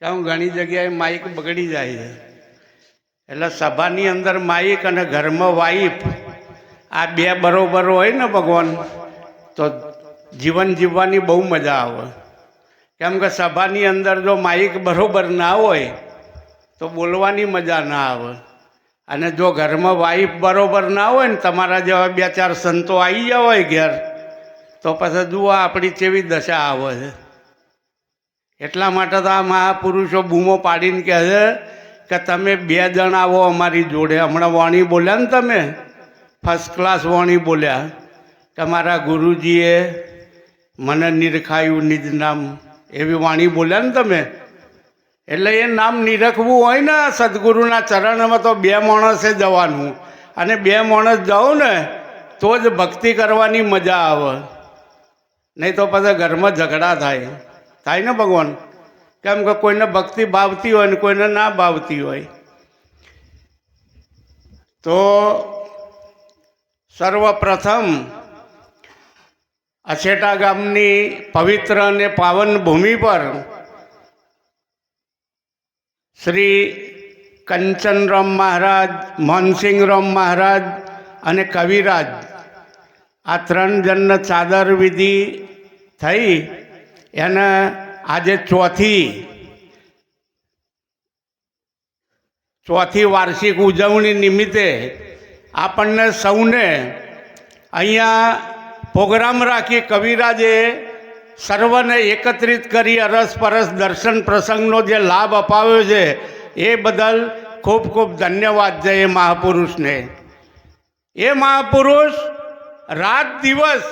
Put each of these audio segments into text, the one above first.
ત્યાં ઘણી જગ્યાએ માઇક બગડી જાય છે. એટલે સભાની અંદર માઇક અને ઘરમાં વાઈફ આ બે બરોબર હોય ને ભગવાન, તો જીવન જીવવાની બહુ મજા આવે. કેમ કે સભાની અંદર જો માઇક બરોબર ના હોય તો બોલવાની મજા ના આવે. અને જો ઘરમાં વાઈફ બરોબર ના હોય ને, તમારા જેવા બે ચાર સંતો આવી ગયા હોય ઘેર, તો પછી જુઓ આપણી કેવી દશા આવે છે. એટલા માટે તો આ મહાપુરુષો બૂમો પાડીને કહે છે કે તમે બે જણ આવો અમારી જોડે. હમણાં વાણી બોલ્યા ને તમે, ફર્સ્ટ ક્લાસ વાણી બોલ્યા કે મારા ગુરુજીએ મને નિરખાયું નિજ નામ, એવી વાણી બોલ્યા ને તમે. એટલે એ નામ નિરખવું હોય ને સદગુરુના ચરણમાં તો બે માણસે જવાનું, અને બે માણસ જાઓ ને તો જ ભક્તિ કરવાની મજા આવે. નહીં તો પછી ઘરમાં ઝઘડા થાય ને ભગવાન. કેમ કે કોઈને ભક્તિ ભાવતી હોય ને કોઈને ના ભાવતી હોય. તો સર્વપ્રથમ અછેટા ગામની પવિત્ર અને પાવન ભૂમિ પર શ્રી કંચનરામ મહારાજ, મોહનસિંહરામ મહારાજ અને કવિરાજ આ ત્રણ જણને ચાદર વિધિ થઈ. એને આજે ચોથી વાર્ષિક ઉજવણી નિમિત્તે આપણને સૌને અહીંયા પ્રોગ્રામ રાખી કવિરાજે સર્વને એકત્રિત કરી અરસપરસ દર્શન પ્રસંગનો જે લાભ અપાવ્યો છે એ બદલ ખૂબ ખૂબ ધન્યવાદ છે એ મહાપુરુષને. એ મહાપુરુષ રાત દિવસ,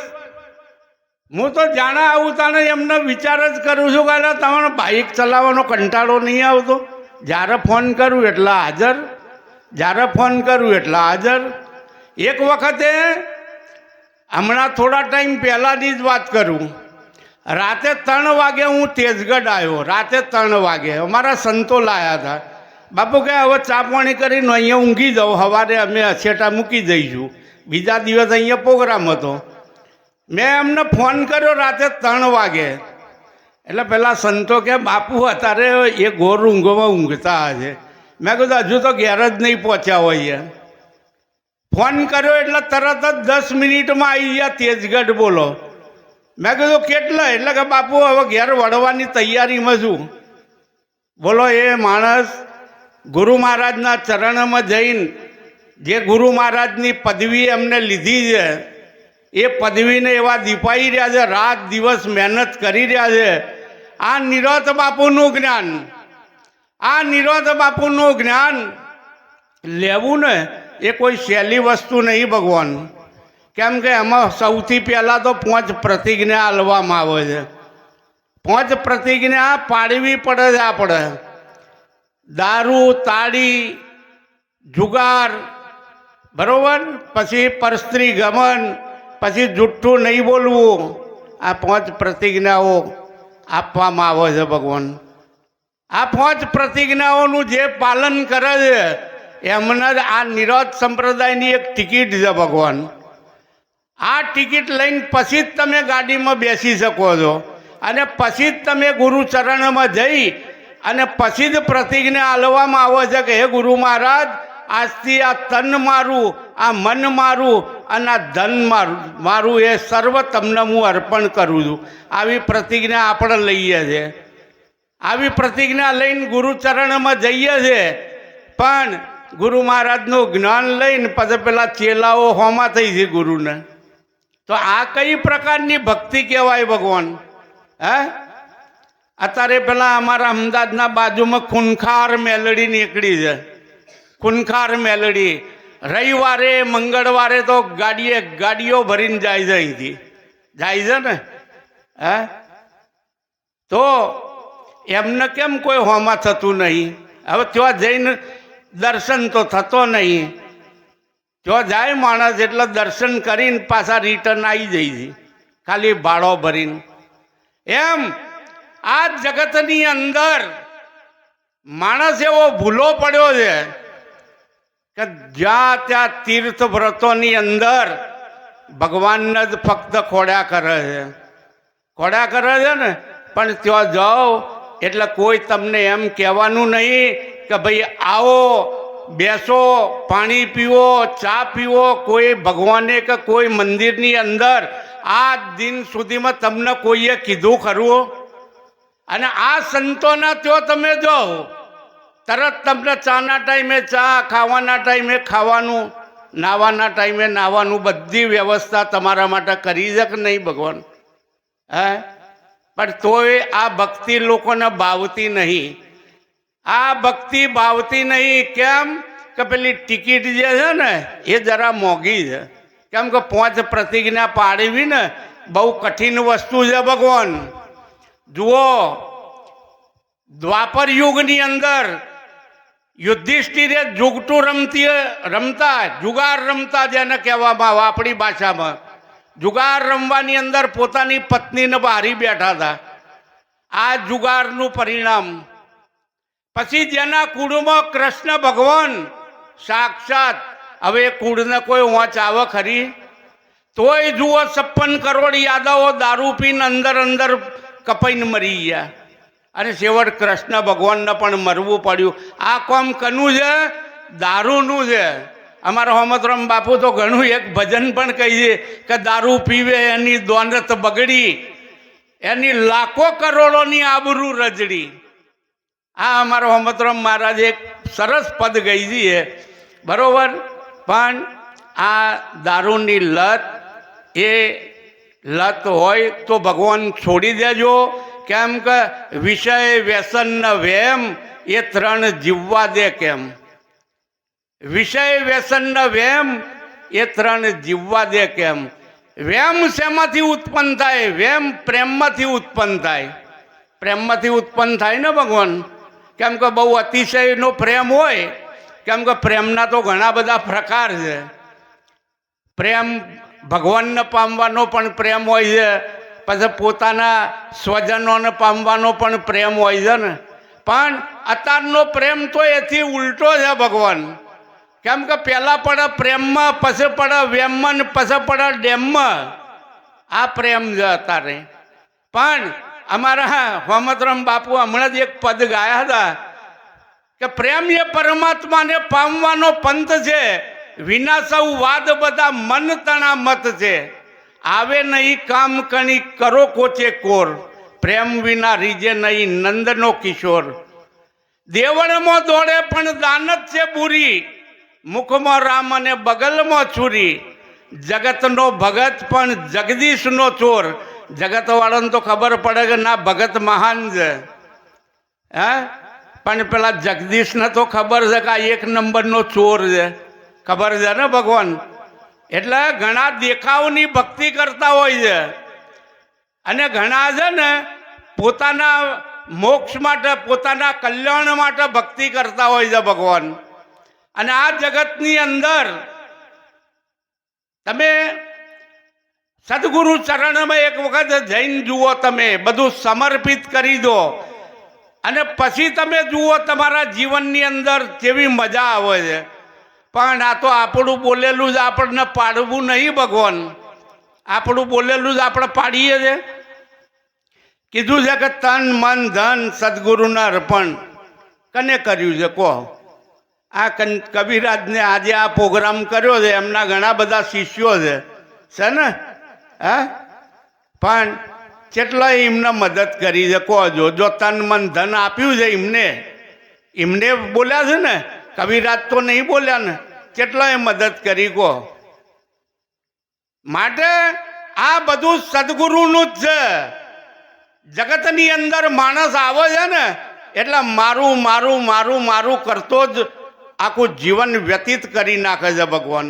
હું તો જાણે આવું તાણે એમને વિચાર જ કરું છું કે તમારે બાઇક ચલાવવાનો કંટાળો નહીં આવતો. જ્યારે ફોન કરું એટલે હાજર, જ્યારે ફોન કરું એટલે હાજર. એક વખતે હમણાં થોડા ટાઈમ પહેલાંની જ વાત કરું, રાતે 3 વાગે હું તેજગઢ આવ્યો. રાતે 3 વાગે અમારા સંતો લાયા હતા. બાપુ કે હવે ચા પાણી કરીને અહીંયા ઊંઘી જાઉં, સવારે અમે અછેટા મૂકી જઈશું. બીજા દિવસ અહીંયા પ્રોગ્રામ હતો. મેં એમને ફોન કર્યો રાતે 3 વાગે. એટલે પેલા સંતો કે બાપુ અત્યારે એ ઘોર ઊંઘમાં ઊંઘતા હશે. મેં કીધું હજુ તો ઘેર જ નહીં પહોંચ્યા હોઈએ. ફોન કર્યો એટલે તરત જ 10 મિનિટમાં આવી ગયા તેજગઢ. બોલો. મેં કીધું કેટલા? એટલે કે બાપુ હવે ઘેર વળવાની તૈયારીમાં છું. બોલો. એ માણસ ગુરુ મહારાજના ચરણમાં જઈને જે ગુરુ મહારાજની પદવી એમને લીધી છે, એ પદવીને એવા દીપાઈ રહ્યા છે, રાત દિવસ મહેનત કરી રહ્યા છે. આ નિરોધ બાપુનું જ્ઞાન, આ નિરોધ બાપુનું જ્ઞાન લેવું ને એ કોઈ સહેલી વસ્તુ નહીં ભગવાન. કેમ કે એમાં સૌથી પહેલાં તો 5 પ્રતિજ્ઞા આલવામાં આવે છે. 5 પ્રતિજ્ઞા પાડવી પડે છે આપણે. દારૂ, તાળી, જુગાર, બરાબર, પછી પરસ્ત્રી ગમન, પછી જુઠ્ઠું નહીં બોલવું. આ 5 પ્રતિજ્ઞાઓ આપવામાં આવે છે ભગવાન. આ 5 પ્રતિજ્ઞાઓનું જે પાલન કરે છે એમને જ આ નિરોધ સંપ્રદાયની એક ટિકિટ છે ભગવાન. આ ટિકિટ લઈને પછી જ તમે ગાડીમાં બેસી શકો છો, અને પછી જ તમે ગુરુચરણમાં જઈ અને પછી જ પ્રતિજ્ઞા આલવામાં આવે છે કે હે ગુરુ મહારાજ, આજથી આ તન મારું, આ મન મારું અને આ ધન મારું એ સર્વ તમને હું અર્પણ કરું છું. આવી પ્રતિજ્ઞા આપણે લઈએ છીએ. આવી પ્રતિજ્ઞા લઈને ગુરુચરણમાં જઈએ છીએ. પણ ગુરુ મહારાજનું જ્ઞાન લઈને પછી પેલા ચેલાઓ હોમાં થઈ છે ગુરુને. તો આ કઈ પ્રકારની ભક્તિ કહેવાય ભગવાન? હે, અત્યારે પેલા અમારા અમદાવાદના બાજુમાં ખૂનખાર મેલડી નીકળી છે. ખૂનખાર મેલડી રવિવારે મંગળવારે તો ગાડીઓ ભરીને જાય છે, અહીંથી જાય છે ને. હે, તો એમને કેમ કોઈ હોમાં થતું નહીં? હવે ત્યાં જઈને દર્શન તો થતો નહીં. જો જાય માણસ એટલે દર્શન કરીને પાછા રિટર્ન આવી જાય છે, ખાલી ભાડો ભરીને. એમ આ જગતની અંદર માણસ એવો ભૂલો પડ્યો છે કે જ્યાં ત્યાં તીર્થ વ્રતોની અંદર ભગવાનને જ ફક્ત ખોડ્યા કરે છે. ને પણ ત્યાં જાઓ એટલે કોઈ તમને એમ કહેવાનું નહીં કે ભાઈ આવો બેસો, પાણી પીવો, ચા પીવો. કોઈ ભગવાને કે કોઈ મંદિરની અંદર આ દિન સુધીમાં તમને કોઈએ કીધું ખરું? અને આ સંતોના ત્યો તમે જો તરત તમને ચાના ટાઈમે ચા, ખાવાના ટાઈમે ખાવાનું, નાવાના ટાઈમે નાવાનું, બધી વ્યવસ્થા તમારા માટે કરી છે કે નહીં ભગવાન? હે, પણ તોય આ ભક્તિ લોકોને ભાવતી નહીં. આ ભક્તિ ભાવતી નહીં. કેમ કે પેલી ટિકિટ જે છે ને એ જરા મોંઘી છે. કેમ કે 5 પ્રતિજ્ઞા પાડવી ને બહુ કઠિન વસ્તુ છે ભગવાન. જુઓ, દ્વાપર યુગની અંદર યુધિષ્ઠિરે જુગટું રમતા, જુગાર રમતા, જેને કહેવામાં આવે આપણી ભાષામાં. જુગાર રમવાની અંદર પોતાની પત્નીને બારી બેઠા હતા. આ જુગારનું પરિણામ. પછી જેના કુળમાં કૃષ્ણ ભગવાન સાક્ષાત, હવે કુળને કોઈ વાંચ આવે ખરી? તોય જુઓ 56 કરોડ યાદવો દારૂ પીને અંદર કપાઈને મરી ગયા. અને છેવટ કૃષ્ણ ભગવાનને પણ મરવું પડ્યું. આ કામ કનું છે? દારૂનું છે. અમારા હોમતરામ બાપુ તો ઘણું એક ભજન પણ કહીએ કે દારૂ પીવે એની દોનત બગડી, એની લાખો કરોડોની આબરૂ રજડી. આ અમારા હોમતરામ મહારાજ એક સરસ પદ ગઈ છે, બરોબર. પણ આ દારૂની લત, એ લત હોય તો ભગવાન છોડી દેજો. કેમ કે વિષય વ્યસન ન વેમ એ 3 જીવવા દે કેમ? વિષય વ્યસન ન વેમ એ 3 જીવવા દે કેમ? વેમ શેમાંથી ઉત્પન્ન થાય? વેમ પ્રેમમાંથી ઉત્પન્ન થાય. પ્રેમમાંથી ઉત્પન્ન થાય ને ભગવાન. કેમ કે બહુ અતિશયનો પ્રેમ હોય. કેમ કે પ્રેમના તો ઘણા બધા પ્રકાર છે. પ્રેમ ભગવાનને પામવાનો પણ પ્રેમ હોય છે, પછી પોતાના સ્વજનોને પામવાનો પણ પ્રેમ હોય છે ને. પણ અત્યારનો પ્રેમ તો એથી ઉલટો છે ભગવાન. કેમ કે પહેલાં પડે પ્રેમમાં, પછી પડે વેમમાં, પછી પડે ડેમમાં. આ પ્રેમ છે અત્યારે. પણ અમારા હોમતરામ બાપુ હમણાં જ એક પદ ગાયા હતા કે પ્રેમ એ પરમાત્માને પામવાનો પંથ છે, વિના સૌ વાદ બધા મન તણા મત છે. આવે નહીં કામ કણી કરો કોચે કોર, પ્રેમ વિના રીજે નહીં નંદનો કિશોર. દેવળમાં દોડે પણ દાનત છે બુરી, મુખમાં રામ અને બગલમાં છુરી. જગતનો ભગત પણ જગદીશનો ચોર. જગતવાળાને તો ખબર પડે કે ના ભગત મહાન છે, હે, પણ પેલા જગદીશને તો ખબર છે કે આ 1 નંબરનો ચોર છે. ખબર છે ને ભગવાન? એટલે ઘણા દેખાવની ભક્તિ કરતા હોય છે, અને ઘણા છે ને પોતાના મોક્ષ માટે, પોતાના કલ્યાણ માટે ભક્તિ કરતા હોય છે ભગવાન. અને આ જગતની અંદર તમે સદગુરુ ચરણમાં એક વખત જઈને જુઓ, તમે બધું સમર્પિત કરી દો, અને પછી તમે જુઓ તમારા જીવનની અંદર કેવી મજા આવે છે. પણ આ તો આપણું બોલેલું જ આપણને પાડવું નહીં ભગવાન. આપણું બોલેલું જ આપણે પાડીએ છે. કીધું છે કે તન મન ધન સદગુરુને અર્પણ. કને કર્યું છે કહો? આ કવિરાજને આજે આ પ્રોગ્રામ કર્યો છે, એમના ઘણા બધા શિષ્યો છે ને? હા, પણ કેટલાય એમને મદદ કરી છે કહો? જો તન મન ધન આપ્યું છે એમને બોલ્યા છે ને, કવિરાજ તો નહીં બોલ્યા ને. કેટલાય મદદ કરી કહો? માટે આ બધું સદગુરુનું જ છે. જગતની અંદર માણસ આવે છે ને એટલે મારું મારું મારું મારું કરતો જ આખું જીવન વ્યતીત કરી નાખે છે ભગવાન.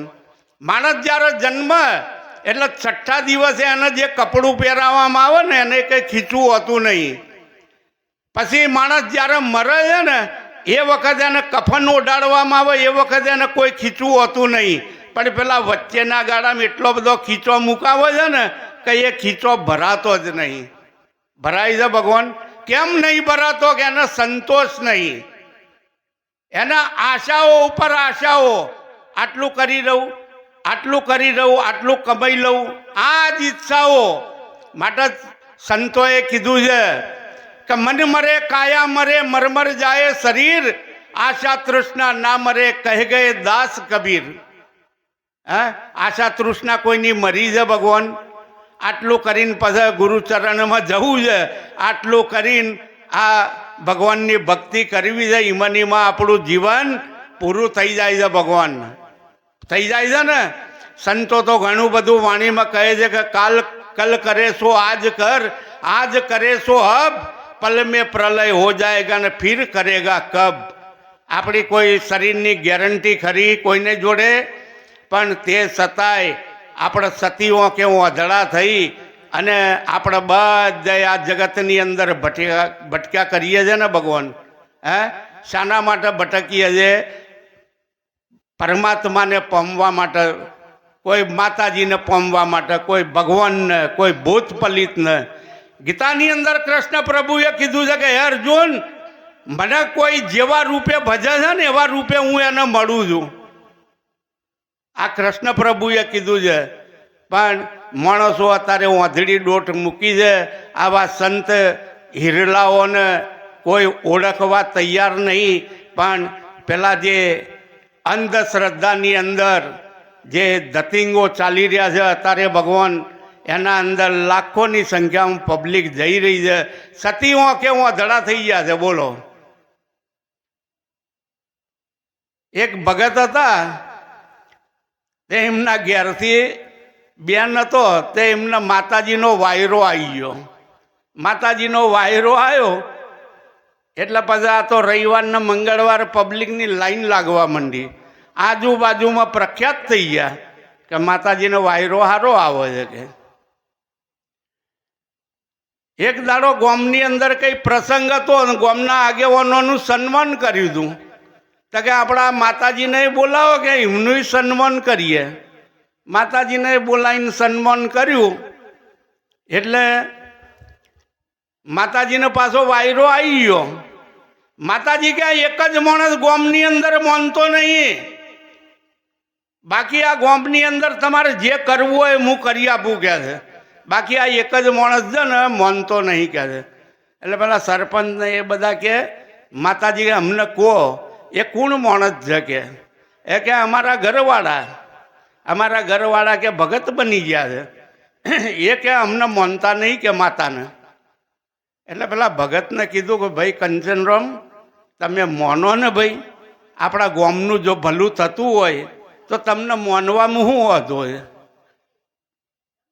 માણસ જ્યારે જન્મ એટલે 6ઠ્ઠા દિવસે એને જે કપડું પહેરાવવામાં આવે ને એને કંઈ ખીચવું હોતું નહીં. પછી માણસ જ્યારે મરે છે ને એ વખતે એને કફન ઓઢાડવામાં આવે, એ વખતે એને કોઈ ખીચવું હોતું નહીં. પણ પેલા વચ્ચેના ગાળામાં એટલો બધો ખીચો મુકાવે છે ને કે એ ખીચો ભરાતો જ નહીં. ભરાય છે ભગવાન? કેમ નહીં ભરાતો? કે એને સંતોષ નહીં. એના આશાઓ ઉપર આશાઓ, આટલું કરી રહું, આટલું કરી રહું, આટલું કમાઈ લઉં, આ જ ઈચ્છાઓ માટે સંતોએ કીધું છે કે મન મરે કાયા મરે મરમર જાય શરીર, આશા તૃષ્ણા ના મરે કહે ગયે દાસ કબીર. હા, આશા તૃષ્ણા કોઈની મરી છે ભગવાન. આટલું કરીને પછી ગુરુચરણમાં જવું છે, આટલું કરીને આ ભગવાનની ભક્તિ કરવી છે, ઈમાનીમાં આપણું જીવન પૂરું થઈ જાય છે. ભગવાન થઈ જાય છે ને. સંતો તો ઘણું બધું વાણીમાં કહે છે કે કલ કરે સો આજ કર, આજ કરે સો અબ, પલ મેં પ્રલય હો જાયગા ને ફિર કરેગા કબ. આપણી કોઈ શરીરની ગેરંટી ખરી કોઈને જોડે, પણ તે છતાંય આપણે સતીઓ કેવું અધડા થઈ અને આપણે બધા આ જગતની અંદર ભટક્યા કરીએ છીએ ને ભગવાન. હે, શાના માટે ભટકીએ છીએ? પરમાત્માને પામવા માટે, કોઈ માતાજીને પામવા માટે, કોઈ ભગવાનને, કોઈ ભૂત પલિતને. ગીતાની અંદર કૃષ્ણ પ્રભુએ કીધું છે કે હે અર્જુન, મને કોઈ જેવા રૂપે ભજે છે ને એવા રૂપે હું એને મળું છું. આ કૃષ્ણ પ્રભુએ કીધું છે. પણ માણસો અત્યારે વાંધળી દોટ મૂકી છે. આવા સંત હિરલાઓને કોઈ ઓળખવા તૈયાર નહીં. પણ પેલા જે અંધશ્રદ્ધાની અંદર જે ધતિંગો ચાલી રહ્યા છે અત્યારે ભગવાન, એના અંદર લાખોની સંખ્યામાં પબ્લિક જઈ રહી છે. સતીઓ કેવું અધડા થઈ ગયા છે બોલો. એક ભગત હતા, તે એમના ઘેરથી બેન હતો, તે એમના માતાજીનો વાયરો આવી ગયો. માતાજીનો વાયરો આવ્યો એટલે પછી આ તો રવિવારના મંગળવાર પબ્લિકની લાઈન લાગવા માંડી. આજુબાજુમાં પ્રખ્યાત થઈ ગયા કે માતાજીનો વાયરો સારો આવે છે કે. એક દાડો ગામની અંદર કઈ પ્રસંગ હતો અને ગામના આગેવાનોનું સન્માન કર્યું હતું. તો કે આપણા માતાજીને બોલાવો કે એમનું સન્માન કરીએ. માતાજીને બોલાવીને સન્માન કર્યું એટલે માતાજીનો પાછો વાયરો આવી ગયો. માતાજી કે એક જ માણસ ગામની અંદર માનતો નહીં, બાકી આ ગામની અંદર તમારે જે કરવું હોય હું કરી આપું કે છે, બાકી આ એક જ માણસ છે ને માનતો નહીં કે છે. એટલે પેલા સરપંચને એ બધા કે માતાજી અમને કહો એ કોણ માણસ છે કે? એ કે અમારા ઘરવાળા કે ભગત બની ગયા છે. એ કે અમને માનતા નહીં કે માતાને. એટલે પેલા ભગતને કીધું કે ભાઈ કંચનરામ, તમે માનો ને ભાઈ, આપણા ગામનું જો ભલું થતું હોય તો તમને માનવામાં શું વાંધો છે?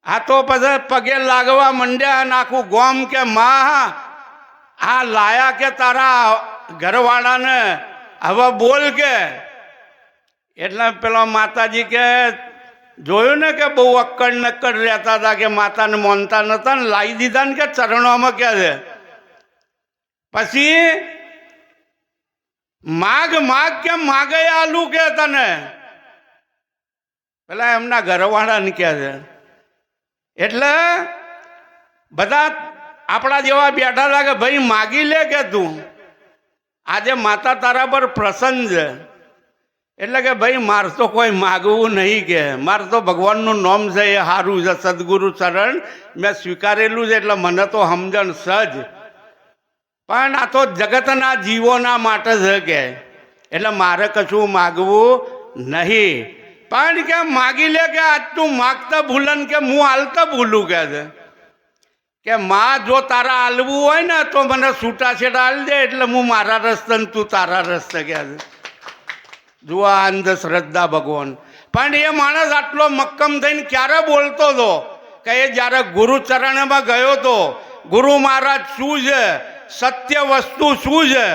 આ તો પછી પગે લાગવા માંડ્યા અને આખું ગામ કે માં આ લાયા કે તારા ઘરવાળાને, હવે બોલ કે. એટલે પેલા માતાજી કે જોયું ને કે બહુ અક્કડ નક્કડ રહેતા હતા કે માતાને માનતા નતા ને લાવી દીધા ને કે ચરણોમાં કે છે. પછી માગ કે માગે આલુ કે તને, પેલા એમના ઘરવાળાને કહે છે. એટલે બધા આપણા જેવા બેઠા હતા કે ભાઈ માગી લે કે તું, આજે માતા તારા પર પ્રસન્ન છે. એટલે કે ભાઈ મારે તો કોઈ માગવું નહીં કે, મારે તો ભગવાનનું નામ છે એ સારું છે, સદગુરુ ચરણ મેં સ્વીકારેલું છે એટલે મને તો સમજણ સજ. પણ આ તો જગતના જીવોના માટે છે કે, એટલે મારે કશું માગવું નહીં. પણ કે માગી લે કે આજ તું માગતા ભૂલન કે હું હાલતા ભૂલું કે છે કે માં જો તારા હાલવું હોય ને તો મને છૂટાછેડા હાલ દે એટલે હું મારા રસ્તે ને તું તારા રસ્તે કે છે. જુઓ અંધશ્રદ્ધા ભગવાન. પણ એ માણસ આટલો મક્કમ થઈને ક્યારે બોલતો હતો કે એ જ્યારે ગુરુચરણમાં ગયો હતો, ગુરુ મહારાજ શું છે, સત્ય વસ્તુ શું છે,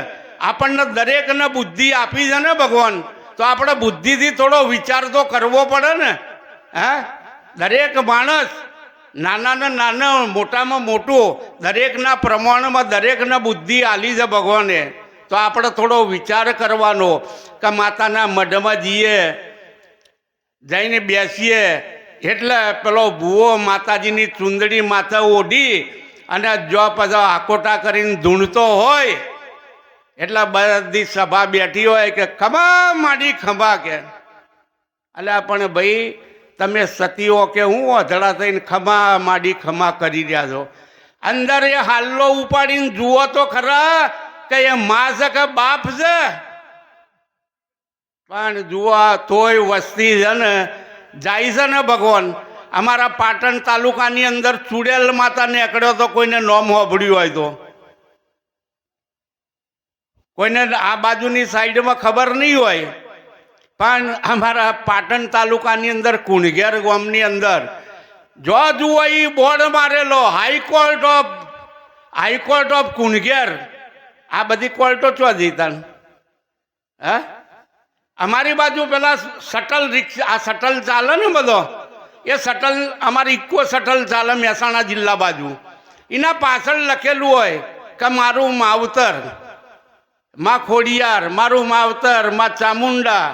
આપણને દરેકને બુદ્ધિ આપી છે ને ભગવાન, તો આપણે બુદ્ધિથી થોડો વિચાર તો કરવો પડે ને. હે, દરેક માણસ નાના ને નાના, મોટામાં મોટું, દરેકના પ્રમાણમાં દરેકને બુદ્ધિ આલી છે ભગવાને. તો આપણે થોડો વિચાર કરવાનો કે માતાના મઢમાં જઈને બેસીએ એટલે પેલો ભૂવો માતાજીની ચૂંદડી માથે ઓઢી અને જો પછી આકોટા કરીને ધૂણતો હોય એટલે બધી સભા બેઠી હોય કે ખભા માડી ખભા કે. એટલે પણ ભાઈ તમે સતીઓ કે હું અધડા થઈને ખમા માડી ખમા કરી રહ્યા છો. અંદર એ હાલ્લો ઉપાડીને જુઓ તો ખરા કે એ માં છે કે બાપ છે. પણ જુઓ તોય વસ્તી છે ને જાય છે ને ભગવાન. અમારા પાટણ તાલુકાની અંદર ચુડેલ માતા નીકળ્યો તો કોઈને નોમ હોભળ્યું હોય તો, કોઈને આ બાજુની સાઈડમાં ખબર નહીં હોય, પણ અમારા પાટણ તાલુકાની અંદર કુણઘેર ગામની અંદર જો જુઓ એ બોર્ડ મારેલો હાઈકોર્ટ ઓફ કુણઘેર. આ બધી કોર્ટો ચો જીતા હે. અમારી બાજુ પેલા શટલ રિક્ષા, આ શટલ ચાલે ને બધો, એ શટલ અમારી ઇકો શટલ ચાલે મહેસાણા જિલ્લા બાજુ. એના પાછળ લખેલું હોય કે મારું માવતર માં ખોડિયાર, મારું માવતર માં ચામુંડા.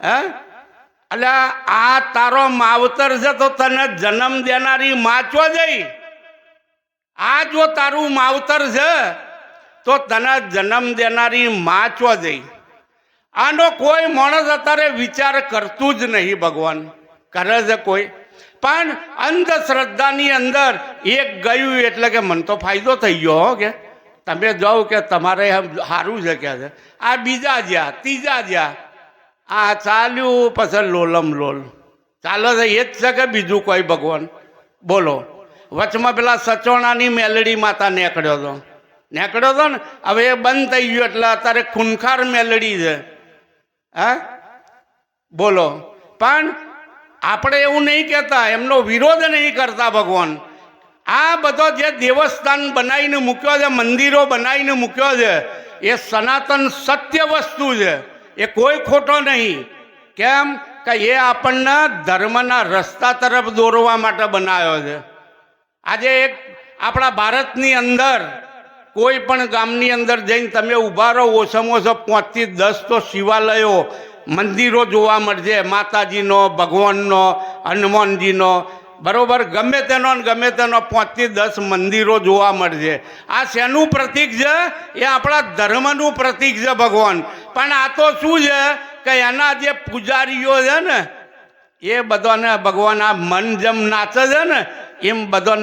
હે એટલે આ તારો માવતર છે તો તને જન્મ દેનારી માં ચો જઈ. આ જો તારું માવતર છે તો તને જન્મ દેનારી માં ચો જઈ. આનો કોઈ માણસ અત્યારે વિચાર કરતું જ નહીં. ભગવાન કરે છે કોઈ, પણ અંધશ્રદ્ધાની અંદર એક ગયું એટલે કે મને તો ફાયદો થઈ ગયો હો, કે તમે જાઓ કે તમારે સારું છે કે છે. આ બીજા જ્યાં ત્રીજા જ્યાં આ ચાલ્યું પછી લોલમ લોલ ચાલે છે. એ જ છે કે બીજું કોઈ? ભગવાન બોલો. વચમાં પેલા સચોણાની મેલડી માતા નીકળ્યો હતો ને, હવે એ બંધ થઈ ગયું એટલે અત્યારે ખૂનખાર મેલડી છે. હા બોલો. પણ આપણે એવું નહીં કહેતા, એમનો વિરોધ નહીં કરતા. ભગવાન આ બધો જે દેવસ્થાન બનાવીને મૂક્યો છે, મંદિરો બનાવીને મૂક્યો છે, એ સનાતન સત્ય વસ્તુ છે. એ કોઈ ખોટો નહીં. કેમ કે એ આપણને ધર્મના રસ્તા તરફ દોરવા માટે બનાવ્યો છે. આજે એક આપણા ભારતની અંદર કોઈ પણ ગામની અંદર જઈને તમે ઊભા રહો, ઓછામાં ઓછો 5 થી 10 તો શિવાલયો મંદિરો જોવા મળશે. માતાજીનો, ભગવાનનો, હનુમાનજીનો, બરોબર, ગમે તેનો 5 થી 10 મંદિરો જોવા મળશે. આ શેનું પ્રતીક છે? એ આપણા ધર્મનું પ્રતીક છે ભગવાન. પણ આ તો શું છે કે એના જે પૂજારીઓ છે ને એ બધાને ભગવાન આ મન જેમ નાચે છે ને એમ બધો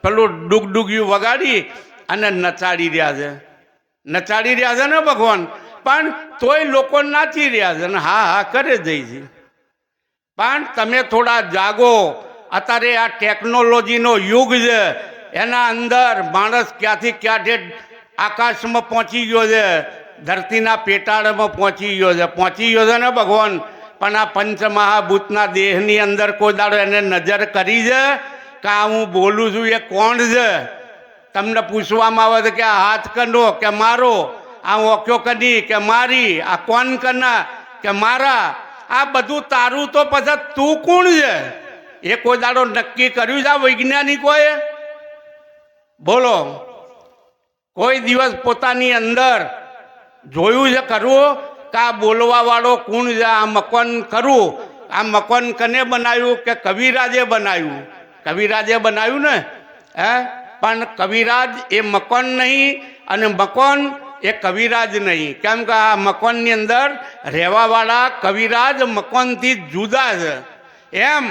પેલું ડુગડુગિયું વગાડી અને નચાડી રહ્યા છે ને ભગવાન. પણ તોય લોકો નાચી રહ્યા છે ને હા કરે જઈ છે. પણ તમે થોડા જાગો. અત્યારે આ ટેકનોલોજીનો યુગ છે, એના અંદર માણસ ક્યાંથી ક્યાં આકાશમાં પહોંચી ગયો છે, ધરતીના પેટાળમાં પહોંચી ગયો છે ને ભગવાન. પણ આ પંચમહાભૂતના દેહની અંદર કોઈ દાડો એને નજર કરી છે કે આ હું બોલું છું એ કોણ છે? તમને પૂછવામાં આવે છે કે આ હાથ કનો કે મારો, આ ઓક્યો કની કે મારી, આ કોણ કના કે મારા. આ બધું તારું તો પછી તું કોણ છે એ કોઈ દાડો નક્કી કર્યું છે આ વૈજ્ઞાનિકોએ? બોલો. કોઈ દિવસ પોતાની અંદર જોયું છે ખરું કે આ બોલવાવાળો કોણ છે? આ મકાન ખરું, આ મકાન કને બનાવ્યું? કે કવિરાજે બનાવ્યું. કવિરાજે બનાવ્યું ને. હે પણ કવિરાજ એ મકાન નહીં અને મકાન એ કવિરાજ નહીં. કેમ કે આ મકાનની અંદર રહેવાવાળા કવિરાજ મકાનથી જુદા છે. એમ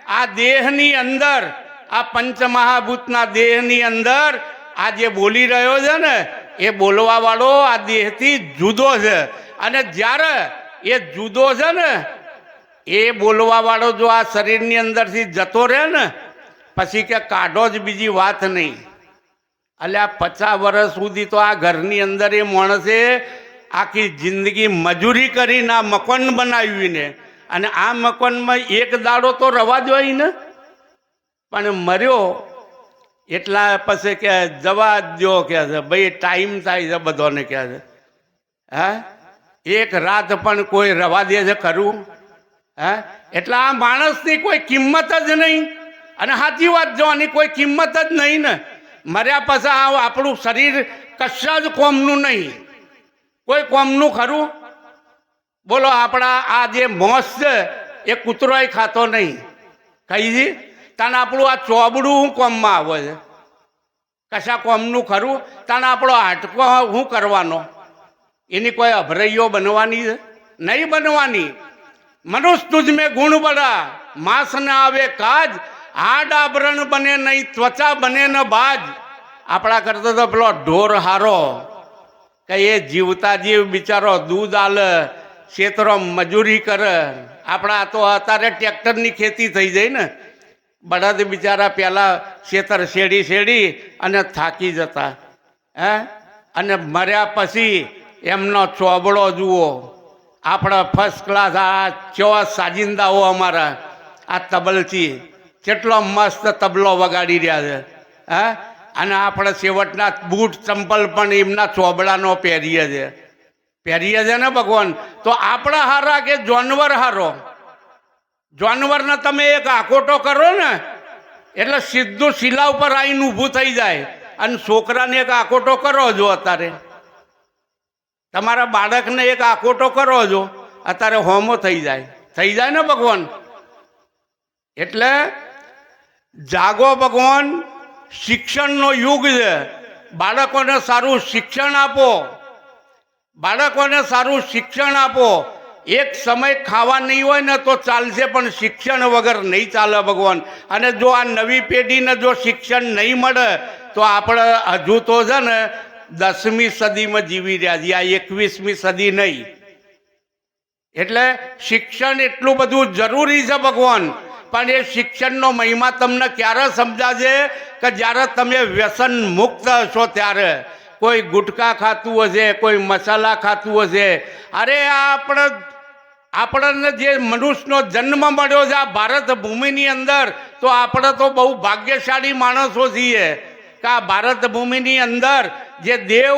આ દેહની અંદર, આ પંચમહાભૂતના દેહની અંદર આ જે બોલી રહ્યો છે ને એ બોલવાવાળો આ દેહથી જુદો છે. અને જ્યારે એ જુદો છે ને એ બોલવાવાળો જો આ શરીરની અંદરથી જતો રહે ને પછી કે કાઢો જ બીજી વાત નહીં. એટલે આ 50 વર્ષ સુધી તો આ ઘરની અંદર એ માણસે આખી જિંદગી મજૂરી કરીને આ મકાન બનાવીને, અને આ મકાનમાં એક દાડો તો રવા જોઈએ ને. પણ મર્યો એટલા પછી કે જવા દો કે છે ભાઈ, ટાઈમ થાય છે બધાને કહે છે. હે એક રાત પણ કોઈ રવા દે છે ખરું? હે એટલે આ માણસની કોઈ કિંમત જ નહીં. અને સાચી વાત, જો આની કોઈ કિંમત જ નહીં ને, મર્યા પછી આપણું શરીર કશા જ કોમનું નહીં. કોઈ કોમનું ખરું? બોલો. આપણા આ જે મોસ છે એ કૂતરોય ખાતો નહીં. કઈ જી તાને આપણું આ ચોબડું શું કોમમાં આવે છે? કશા કોમનું ખરું? તાને આપણો હાટકો શું કરવાનો? એની કોઈ અભરૈયો બનવાની છે? નહીં બનવાની. મનુષ્ય તુજ મેં ગુણ બડા, માંસ ન આવે કાજ, હાડ આભરણ બને નહીં, ત્વચા બને ન બાજ. આપણા કરતા તો પેલો ઢોર હારો કે એ જીવતા જીવ બિચારો દૂધ આલે, ખેતરો મજૂરી કરે. આપણા તો અત્યારે ટ્રેક્ટરની ખેતી થઈ જાય ને. બળદ બિચારા પહેલાં ખેતર શેડી અને થાકી જતા, હે, અને મર્યા પછી એમનો ચોબડો જુઓ. આપણા ફર્સ્ટ ક્લાસ આ કેવા સાજિંદાઓ અમારા આ તબલથી કેટલો મસ્ત તબલો વગાડી રહ્યા છે, હે. અને આપણે છેવટના બૂટ ચંપલ પણ એમના ચોબડાનો પહેરીએ છે ને ભગવાન. તો આપણા હારા કે જાનવર હારો? જાનવરને તમે એક આકોટો કરો ને એટલે સીધું શિલા ઉપર આવીને ઊભું થઈ જાય. અને છોકરાને એક આકોટો કરો જો અત્યારે, તમારા બાળકને એક આકોટો કરો છો અત્યારે હોમો થઈ જાય ને ભગવાન. એટલે જાગો ભગવાન, શિક્ષણનો યુગ છે. બાળકોને સારું શિક્ષણ આપો, બાળકોને સારું શિક્ષણ આપો. એક સમય ખાવા નહીં હોય ને તો ચાલશે, પણ શિક્ષણ વગર નહીં ચાલે ભગવાન. અને જો આ નવી પેઢીને જો શિક્ષણ નહીં મળે તો આપણે હજુ તો છે ને 10મી સદીમાં જીવી રહ્યા છીએ, આ 21મી સદી નહીં. એટલે શિક્ષણ એટલું બધું જરૂરી છે ભગવાન. પણ એ શિક્ષણનો મહિમા તમને ક્યારે સમજાશે? કે જ્યારે તમે વ્યસન મુક્ત હશો ત્યારે. કોઈ ગુટખા ખાતું હશે, કોઈ મસાલા ખાતું હશે. અરે આપણને જે મનુષ્યનો જન્મ મળ્યો છે આ ભારત ભૂમિની અંદર, તો આપણે તો બહુ ભાગ્યશાળી માણસો છીએ કે આ ભારત ભૂમિની અંદર જે દેવ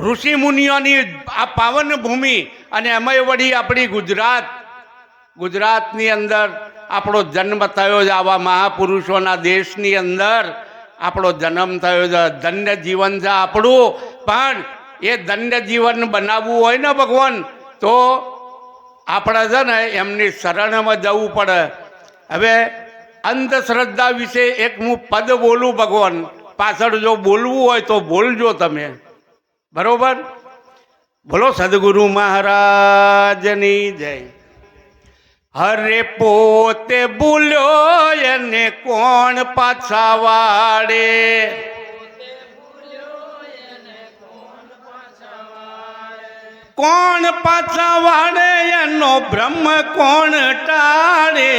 ઋષિ મુનિઓની આ પાવન ભૂમિ, અને એમાંય વળી આપણી ગુજરાતની અંદર આપણો જન્મ થયો છે. આવા મહાપુરુષોના દેશની અંદર આપણો જન્મ થયો છે. ધન્ય જીવન છે આપણું. પણ એ ધન્ય જીવન બનાવવું હોય ને ભગવાન, તો આપણે છે ને એમની શરણમાં જવું પડે. હવે અંધશ્રદ્ધા વિશે એક હું પદ બોલું ભગવાન, પાછળ જો બોલવું હોય તો બોલજો તમે, બરોબર? બોલો સદગુરુ મહારાજની જય. હરે પોતે ભૂલ્યો એને કોણ પાછા વાળે, કોણ પાછા વાળે એનો બ્રહ્મ કોણ ટાળે.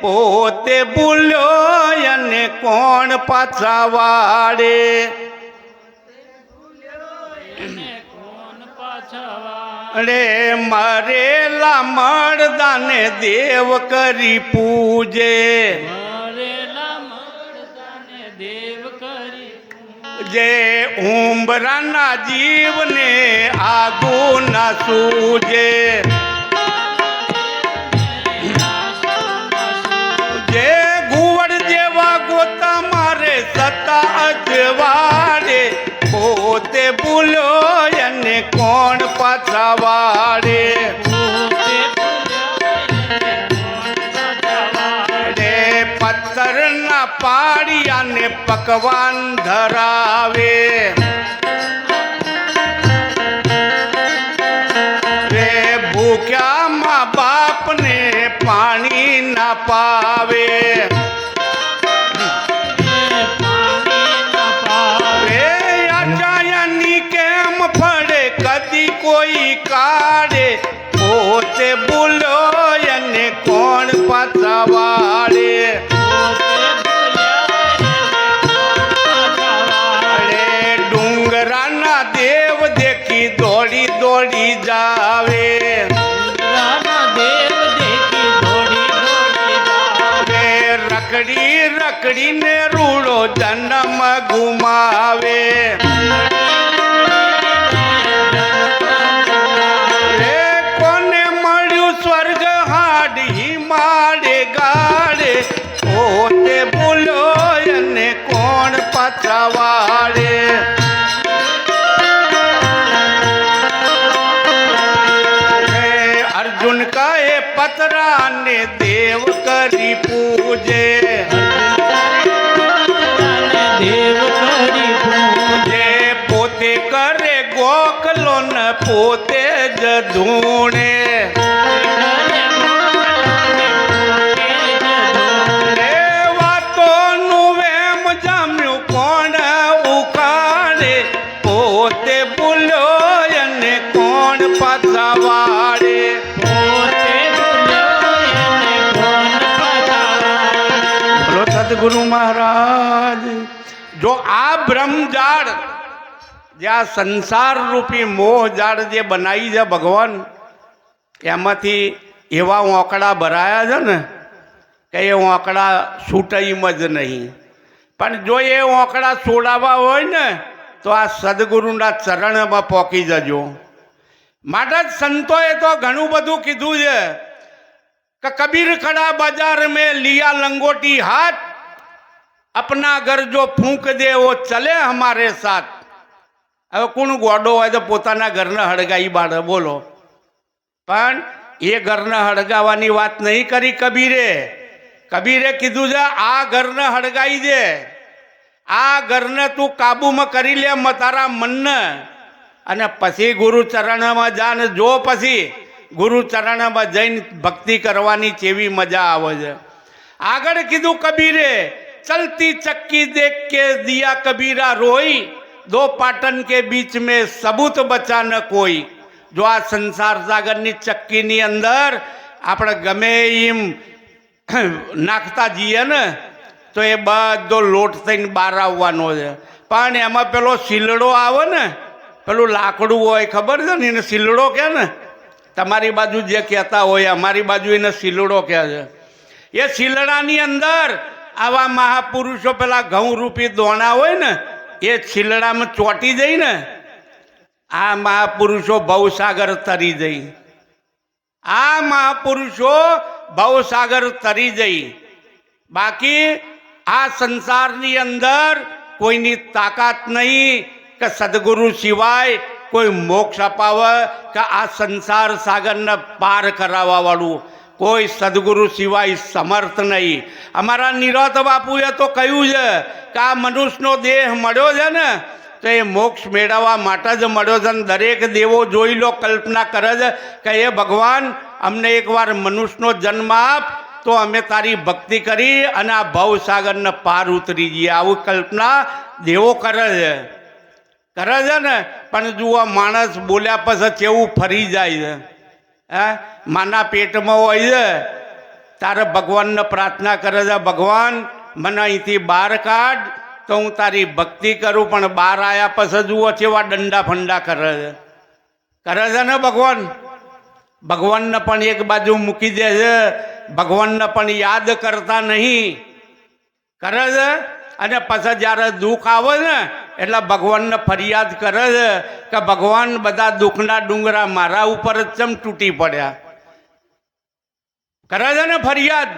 પોતે ભૂલ્યો એને કોણ પાછા વાળે. રે મરેલા મરદાને દેવ કરી પૂજે, જે ઉંબરાના જીવને આગું ના સૂજે. જે ઘુવડ જેવા ગોતા મારે સતા અજવાડે. પોતે ભૂલ્યો એને કોણ પાછા વાળે. રે પથ્થરના પાડિયાને પકવાન ધરાવે. રે ભૂખ્યા મા બાપને પાણી ના પાવે. કદી કોઈ કાઢે. પોતે ભૂલ્યો એને કોણ પાછા વાળે. ડુંગરાના દેવ દેખી દોડી દોડી જાવે. રખડી રખડીને રૂડો જન્મ ગુમાવે. પોતે ભૂલ્યો એને કોણ પાછા વાળે. અર્જુન કહે પતરાને દેવ કરી પૂજે. દેવ કરી પૂજે. પોતે કરે ગોખલો ને પોતે જ ધૂણે. વાતોનું વેમ જામ્યું કોણ ઉકા પછવાડે. બોલો સદગુરુ મહારાજ. જો આ બ્રહ્મજાળ જે આ સંસાર રૂપી મોહ જાળ જે બનાવી છે ભગવાન, એમાંથી એવા ઓંકડા ભરાયા છે ને કે એ ઓંકડા છૂટાઈમાં જ નહીં. પણ જો એ ઓંકડા છોડાવવા હોય ને તો આ સદગુરુના ચરણમાં પોકી જજો. માટે જ સંતોએ તો ઘણું બધું કીધું છે કે કબીર ખડા બજાર મેં લિયા લંગોટી હાથ, अपना घर जो फूंक दे वो चले हमारे साथ. હવે કોણ ગોડો હોય તો પોતાના ઘરને હળગાઈ બાળે બોલો. પણ એ ઘરને હળગાવાની વાત નહીં કરી કબીરે. કબીરે કીધું છે આ ઘરને હળગાઈ દે, આ ઘરને તું કાબુમાં કરી લે તારા મનને, અને પછી ગુરુ ચરણમાં જા ને જો પછી ગુરુ ચરણમાં જઈને ભક્તિ કરવાની કેવી મજા આવે છે. આગળ કીધું કબીરે, चलती चक्की देख के दिया कबीरा रोई, दो पाटन के बीच में सबूत बचा न कोई. जो आ संसार सागરની ચક્કીની અંદર આપણે ગમે એમ નાખતા જઈએ ને તો એ બધો લોટ થઈને બહાર આવવાનો છે. પણ એમાં પેલો શીલડો આવે ને, પેલું લાકડું હોય ખબર છે ને, એને શીલડો કહે ને. તમારી બાજુ જે કહેતા હોય, અમારી બાજુ એને શીલડો કહે છે. એ શીલડાની અંદર આવા મહાપુરુષો પેલા ઘઉં રૂપી દોણા હોય ને એ છીલડામાં ચોંટી જઈ ને આ મહાપુરુષો ભવસાગર તરી જઈ. આ મહાપુરુષો ભવસાગર તરી જઈ. બાકી આ સંસારની અંદર કોઈની તાકાત નહીં કે સદગુરુ સિવાય કોઈ મોક્ષ અપાવે કે આ સંસાર સાગરને પાર કરાવવા વાળું કોઈ સદગુરુ સિવાય સમર્થ નહીં. અમારા નિરત બાપુએ તો કહ્યું છે કે આ મનુષ્યનો દેહ મળ્યો છે ને તો એ મોક્ષ મેળવવા માટે જ મળ્યો છે. દરેક દેવો જોઈ લો કલ્પના કરે છે કે એ ભગવાન અમને એકવાર મનુષ્યનો જન્મ આપ તો અમે તારી ભક્તિ કરી અને આ ભવસાગરને પાર ઉતરી જઈએ. આવું કલ્પના દેવો કરે છે ને. પણ જુઓ માણસ બોલ્યા પછી કેવું ફરી જાય છે. હે માના પેટમાં હોય છે તારે ભગવાનને પ્રાર્થના કરે છે, ભગવાન મને અહીંથી બહાર કાઢ તો હું તારી ભક્તિ કરું. પણ બહાર આવ્યા પછી જુઓ કેવા દંડા ફંડા કરે છે ને ભગવાન. ભગવાનને પણ એક બાજુ મૂકી દે છે, ભગવાનને પણ યાદ કરતા નહીં કરે છે. અને પછી જ્યારે દુઃખ આવે ને એટલે ભગવાનને ફરિયાદ કરે છે કે ભગવાન બધા દુઃખના ડુંગરા મારા ઉપર જ ચમ તૂટી પડ્યા કરે છે ને ફરિયાદ.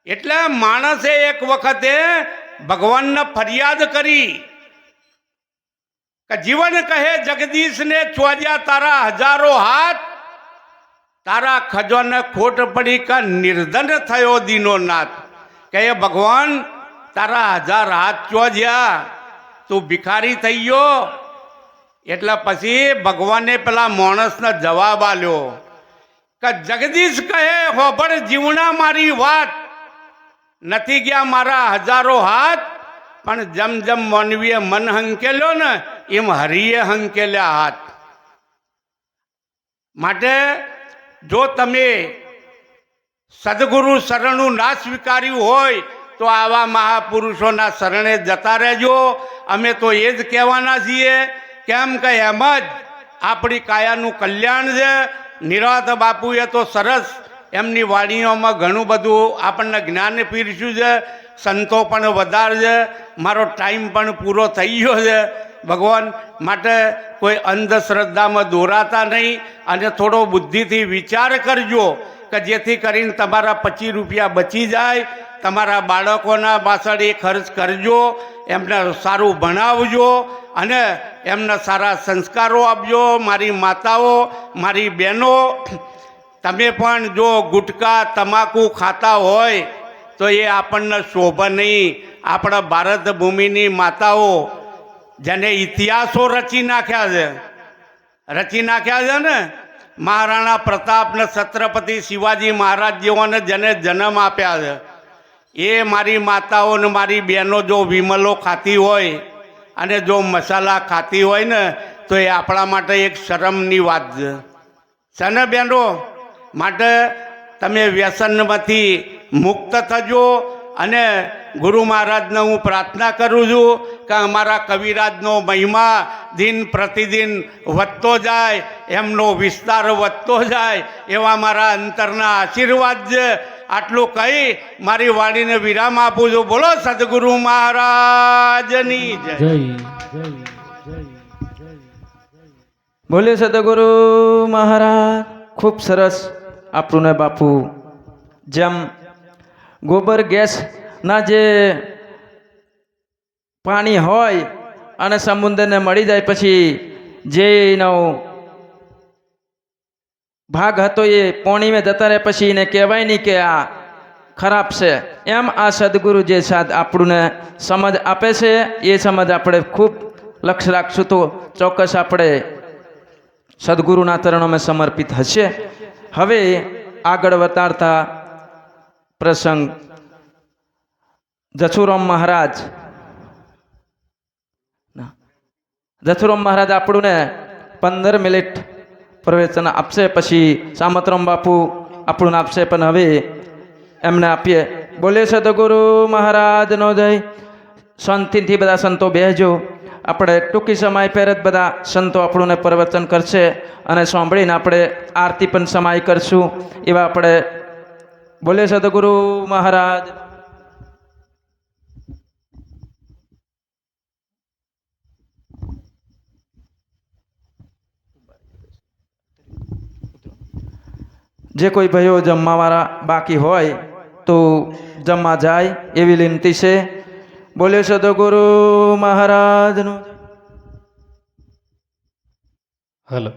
એટલે માણસે એક વખતે ભગવાનને ફરિયાદ કરી કે જીવન કહે જગદીશને ચોજ્યા તારા હજારો હાથ, તારા ખજાને ખોટ પડી કે નિર્ધન થયો દીનો નાથ. કે ભગવાન તારા 1000 હાથ ચોજ્યા, તું ભિખારી થઈ ગયો. એટલે પછી ભગવાને પેલા માણસને જવાબ આલ્યો કે જગદીશ કહે હોભળ જીવણા મારી વાત, નથી ગયા મારા હજારો હાથ, પણ જેમ જેમ માનવીએ મન હંકેલ્યો ને એમ હરિએ હંકેલ્યા હાથ. માટે જો તમે સદગુરુ શરણું ના સ્વીકાર્યું હોય તો આવા મહાપુરુષોના શરણે જતા રહેજો. અમે તો એ જ કહેવાના છીએ. કેમ કે એમ જ આપણી કાયાનું કલ્યાણ છે. નિરાત બાપુએ તો સરસ એમની વાણીઓમાં ઘણું બધું આપણને જ્ઞાન પીરસ્યું છે. સંતો પણ વધારે છે. મારો ટાઈમ પણ પૂરો થઈ ગયો છે. ભગવાન માટે કોઈ અંધશ્રદ્ધામાં દોરાતા નહીં અને થોડો બુદ્ધિથી વિચાર કરજો કે જેથી કરીને તમારા 25 રૂપિયા બચી જાય. તમારા બાળકોના પાછળ એ ખર્ચ કરજો, એમને સારું ભણાવજો અને એમને સારા સંસ્કારો આપજો. મારી માતાઓ, મારી બહેનો, તમે પણ જો ગુટકા તમાકુ ખાતા હોય તો એ આપણને શોભા નહીં. આપણા ભારત ભૂમિની માતાઓ જેને ઇતિહાસો રચી નાખ્યા છે ને, મહારાણા પ્રતાપ ને છત્રપતિ શિવાજી મહારાજ જેઓને જેને જન્મ આપ્યા છે, એ મારી માતાઓ ને મારી બહેનો જો વિમલો ખાતી હોય અને જો મસાલા ખાતી હોય ને તો એ આપણા માટે એક શરમની વાત છે ને બહેનો. માટે તમે વ્યસનમાંથી મુક્ત થજો અને ગુરુ મહારાજને હું પ્રાર્થના કરું છું કે અમારા કવિરાજનો મહિમા દિન પ્રતિદિન વધતો જાય, એમનો વિસ્તાર વધતો જાય એવા મારા અંતરના આશીર્વાદ છે. આટલું કહી મારી વાણીને વિરામ આપું છું. બોલો સદગુરુ મહારાજની જય. બોલે સદગુરુ મહારાજ. ખૂબ સરસ આપણું બાપુ જેમ ગોબર ગેસના જે પાણી હોય અને સમુદ્રને મળી જાય પછી જે એનો ભાગ હતો એ પાણીમાં જતા રહે પછી એને કહેવાય નહીં કે આ ખરાબ છે. એમ આ સદગુરુ જે સાદ આપણને સમજ આપે છે એ સમજ આપણે ખૂબ લક્ષ્ય રાખશું તો ચોક્કસ આપણે સદગુરુના ચરણોમાં સમર્પિત હશે. હવે આગળ વતાડતા પ્રસંગ જથુરામ મહારાજ. જથુરામ મહારાજ આપણને 15 મિનિટ પ્રવચન આપશે, પછી સામતરામ બાપુ આપણું આપશે, પણ હવે એમને આપીએ. બોલે સદગુરુ મહારાજનો જય. શાંતિથી બધા સંતો બેસજો. આપણે ટૂંકી સમય પહેર જ બધા સંતો આપણને પ્રવચન કરશે અને સાંભળીને આપણે આરતી પણ સમાય કરશું. એવા આપણે બોલે સદગુરુ મહારાજ. જે કોઈ ભાઈઓ જમવાવાળા બાકી હોય તો જમવા જાય એવી વિનંતી છે. બોલે સદગુરુ મહારાજનું. હલો.